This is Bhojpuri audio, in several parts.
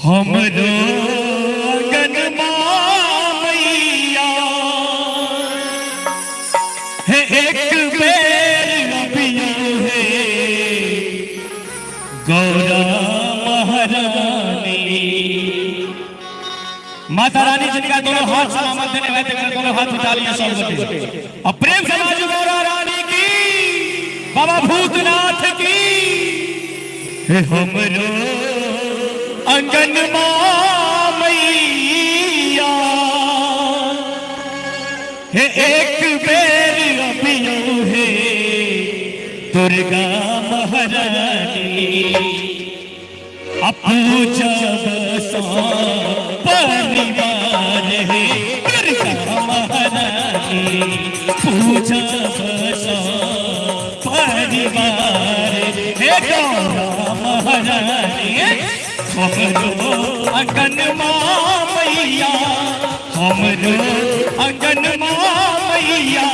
हमरो अंगनमा मैया है एक बेर अबियो है गौरा महारानी। माता रानी जिनका दोनों हाथ सलामत देने वाले दोनों हाथ उठा लिए सब बटे और प्रेम समाज गौरा रानी की, बाबा भूतनाथ की। हमरो अंगनमा मैया है एक बेर अबियो है दुर्गा महारानी। पूजब परिवार है दुर्गा महारानी, पूजब परिवार है गौरा महारानी। हमरो अंगनमा मैया, हमरो अंगनमा मैया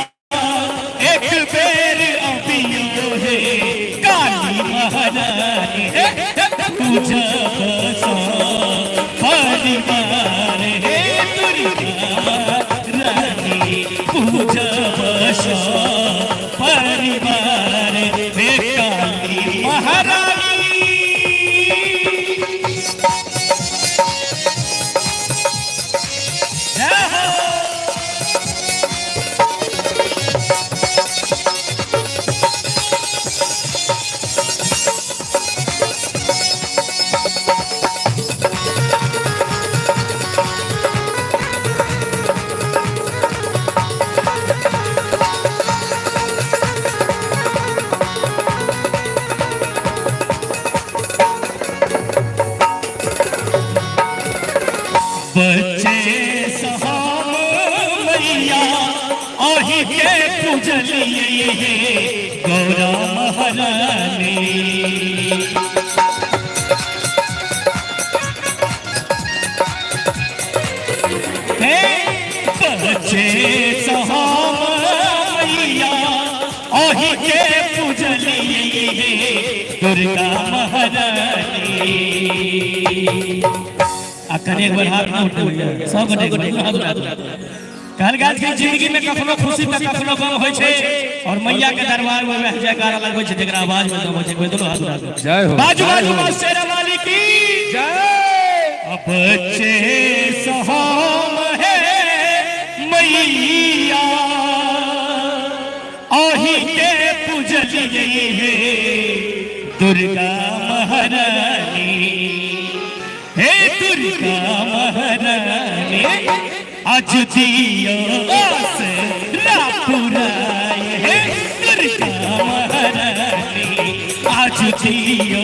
एक बेर अबियो है काली महारानी। पूजब परिवार है दुर्गा रानी, पूजब परिवार है काली महारानी। बच्चे सहाम मैया आही के पूजलिए गौरा महारानी। बच्चे सहाम मैया आही के पूजलिए दुर्गा महारानी। एक बार हाथ में उठे सब हाथ कहल गाछ के जिंदगी में कखनो खुशी त कखनो गम होय छे और मैया के दरबार में वह जयकार अलग होय छे जेकरा आवाज में दम होय छे। दोनों हाथ उठा जय हो बाजू बाजू में शेरा वाली की जय। अब बच्चे सहाम है मैया आही के पूजलिए है दुर्गा महारानी। हे दुर्गा महारानी आज दियो आसरा पुराए है दुर्गा महारानी, आज दियो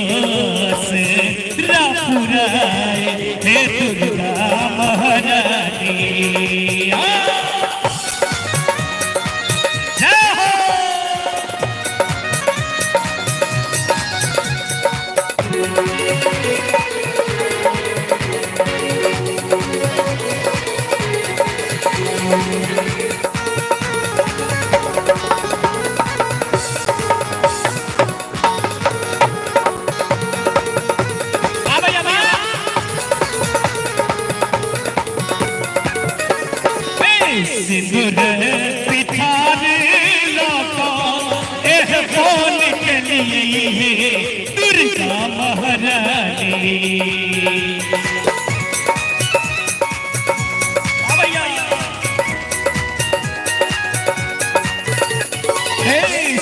आसरा पुराए है दुर्गा महारानी। सिंदूर पिठार लौटा एह बोल के लिए दुर्गा महारानी।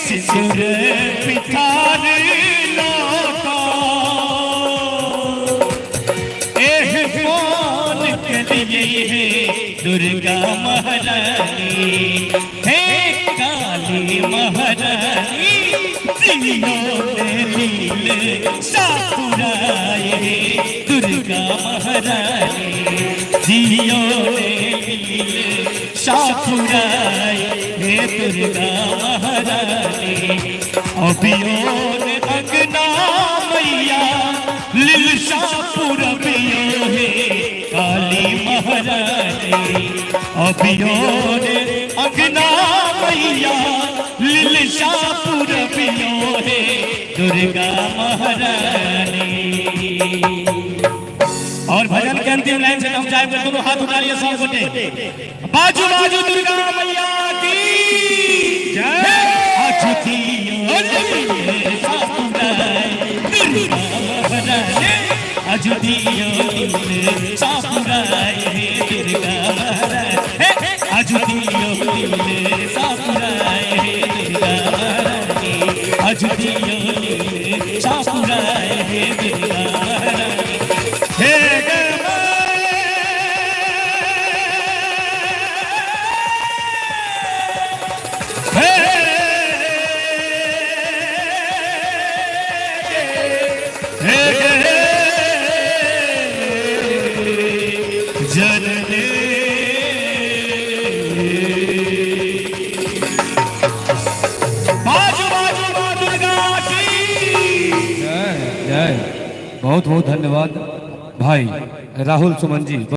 सिंदूर पिठार लौटा एह बोल के लिए दुर्गा महारानी। हे काली महारानी दियों में लीले सापुराए दुर्गा महारानी, दियों में लीले सापुराए हे दुर्गा महारानी। अबियों अंगना मैया लील सापुर अबियो है काली महारानी। अबियों अंगना मैया लील सापुर अबियो है दुर्गा महारानी। और भजन के अंतिम लाइन से हम जाएंगे, दोनों हाथ उठाइए सब गोटे। बाजू बाजू दुर्गा मैया की जय। अजुतियो दिल सापुराए दुर्गा महारानी, अजुतियो दिल सापुराए दुर्गा महारानी, अजुतियो दिल सापुराए दुर्गा महारानी, अजुतियो दिल सापुराए दुर्गा महारानी। हे जननी बाजू बाजू दुर्गा की जय जय। बहुत बहुत धन्यवाद भाई राहुल सुमन जी।